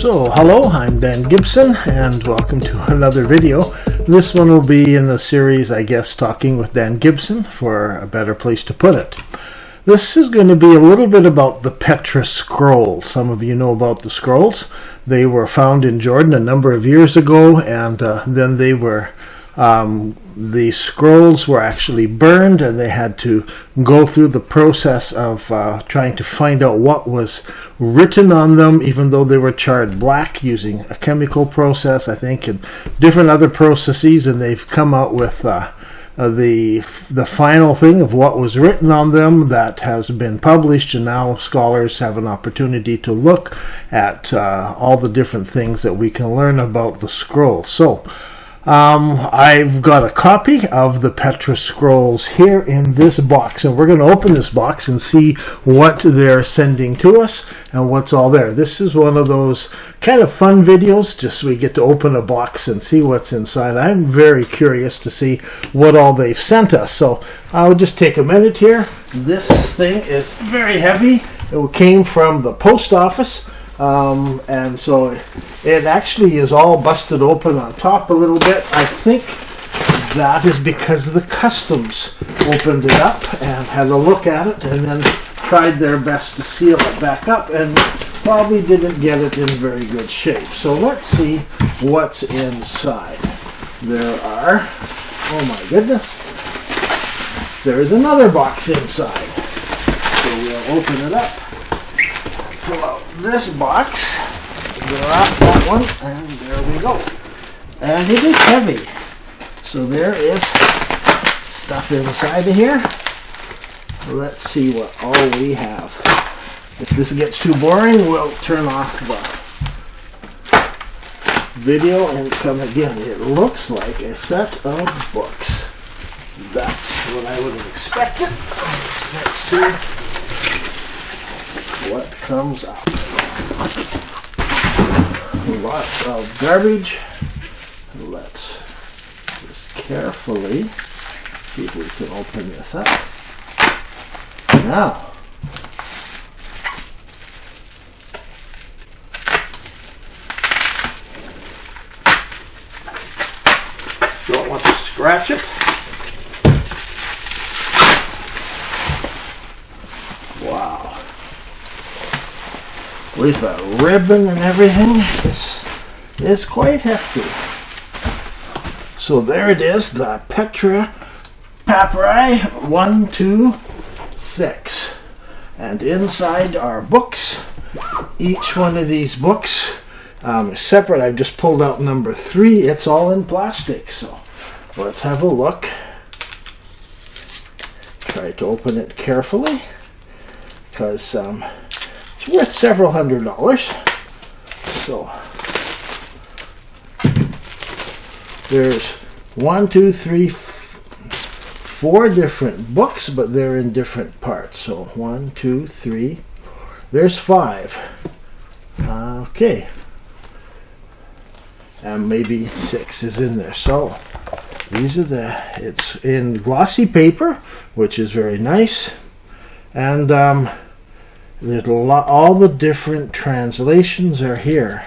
So hello, I'm Dan Gibson and welcome to another video. This one will be in the series, I guess, Talking with Dan Gibson, for a better place to put it. This is going to be a little bit about the Petra Scrolls. Some of you know about the scrolls. They were found in Jordan a number of years ago, and then they were the scrolls were actually burned, and they had to go through the process of trying to find out what was written on them, even though they were charred black using a chemical process, I think, and different other processes, and they've come out with the final thing of what was written on them that has been published, and now scholars have an opportunity to look at all the different things that we can learn about the scrolls. So I've got a copy of the Petra Scrolls here in this box, and we're going to open this box and see what they're sending to us and what's all there. This is one of those kind of fun videos, just we get to open a box and see what's inside. I'm very curious to see what all they've sent us, so I'll just take a minute here. This thing is very heavy. It came from the post office. And so it actually is all busted open on top a little bit. I think that is because the customs opened it up and had a look at it and then tried their best to seal it back up and probably didn't get it in very good shape. So let's see what's inside. There are, oh my goodness, there is another box inside. So we'll open it up. Pull out this box, grab that one, and there we go. And it is heavy. So there is stuff inside of here. Let's see what all we have. If this gets too boring, we'll turn off the video and come again. It looks like a set of books. That's what I would have expected. Let's see what comes up. Lots of garbage. Let's just carefully see if we can open this up. Now, don't want to scratch it. Wow. With a ribbon and everything. This is quite hefty. So there it is, the Petra Papyri 1, 2, 6. And inside are books. Each one of these books is separate. I've just pulled out number 3. It's all in plastic. So let's have a look. Try to open it carefully, because it's worth several $100s. So there's 1, 2, 3, 4 different books, but they're in different parts. So 1, 2, 3. There's 5. Okay, and maybe 6 is in there. So these are it's in glossy paper, which is very nice, and there's all the different translations are here.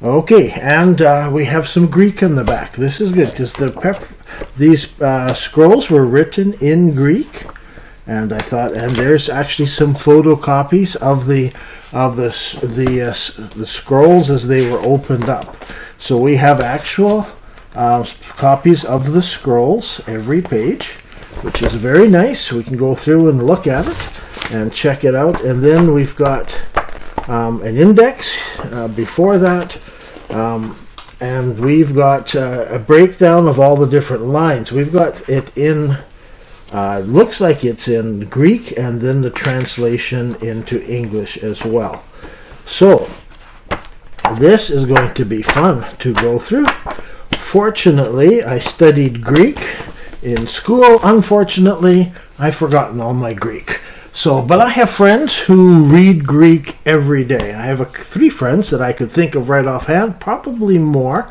Okay, and we have some Greek in the back. This is good because these scrolls were written in Greek, and I thought, and there's actually some photocopies of the scrolls as they were opened up. So we have actual copies of the scrolls, every page, which is very nice. We can go through and look at it and check it out. And then we've got an index before that, and we've got a breakdown of all the different lines. We've got it in looks like it's in Greek, and then the translation into English as well. So this is going to be fun to go through. Fortunately, I studied Greek in school. Unfortunately, I've forgotten all my Greek. So, but I have friends who read Greek every day. I have 3 friends that I could think of right offhand, probably more,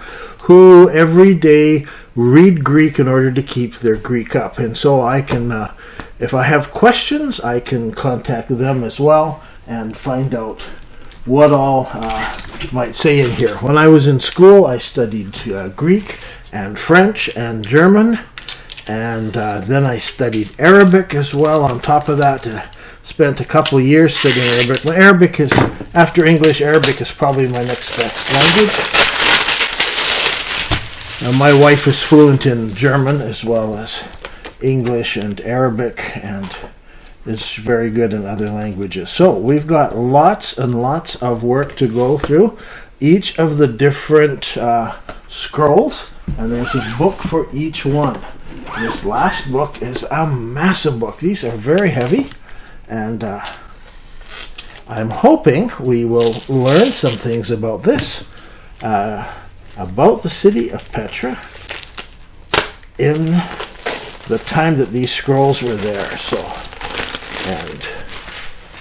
who every day read Greek in order to keep their Greek up. And so I can, if I have questions, I can contact them as well and find out what all might say in here. When I was in school, I studied Greek and French and German, and then I studied Arabic as well. On top of that, spent a couple years studying Arabic. Well, Arabic is, after English, Arabic is probably my next best language. My wife is fluent in German as well as English and Arabic, and is very good in other languages. So we've got lots and lots of work to go through. Each of the different scrolls, and there's a book for each one. This last book is a massive book. These are very heavy, and I'm hoping we will learn some things about this, about the city of Petra in the time that these scrolls were there. So, and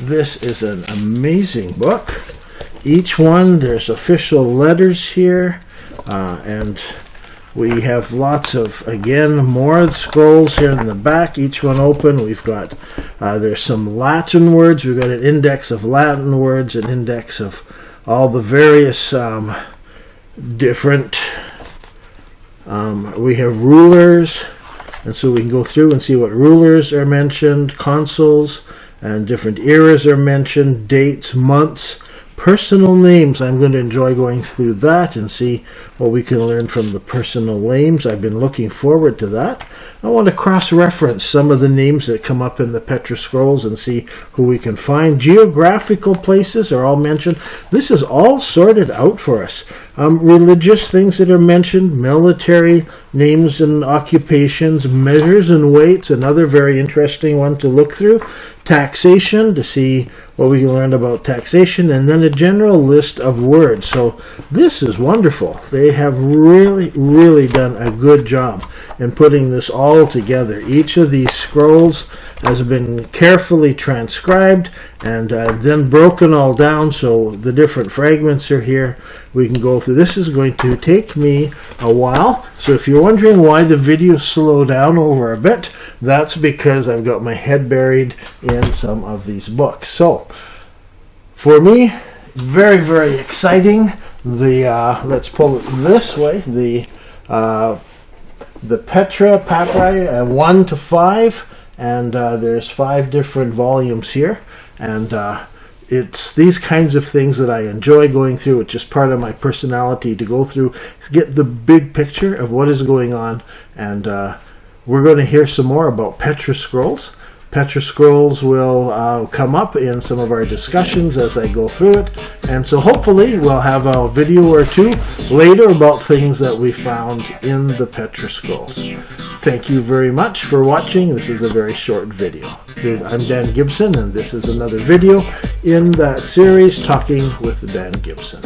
this is an amazing book. Each one, there's official letters here, and we have lots of, again, more scrolls here in the back, each one open. We've got, there's some Latin words. We've got an index of Latin words, an index of all the various different, we have rulers, and so we can go through and see what rulers are mentioned, consuls, and different eras are mentioned, dates, months, personal names. I'm going to enjoy going through that and see what we can learn from the personal names. I've been looking forward to that. I want to cross-reference some of the names that come up in the Petra Scrolls and see who we can find. Geographical places are all mentioned. This is all sorted out for us. Religious things that are mentioned, military names and occupations, measures and weights, another very interesting one to look through. Taxation, to see what we can learn about taxation, and then a general list of words. So this is wonderful. They have really done a good job in putting this all together. Each of these scrolls has been carefully transcribed and then broken all down, so the different fragments are here. We can go through. This is going to take me a while, so if you're wondering why the video slowed down over a bit, that's because I've got my head buried in some of these books. So for me, very exciting. The let's pull it this way. The Petra Papyri 1 to 5, and there's 5 different volumes here, and it's these kinds of things that I enjoy going through. It's just part of my personality to go through, to get the big picture of what is going on, and we're going to hear some more about Petra Scrolls. Petra Scrolls will come up in some of our discussions as I go through it, and so hopefully we'll have a video or two later about things that we found in the Petra Scrolls. Thank you very much for watching. This is a very short video. I'm Dan Gibson, and this is another video in that series, Talking with Dan Gibson.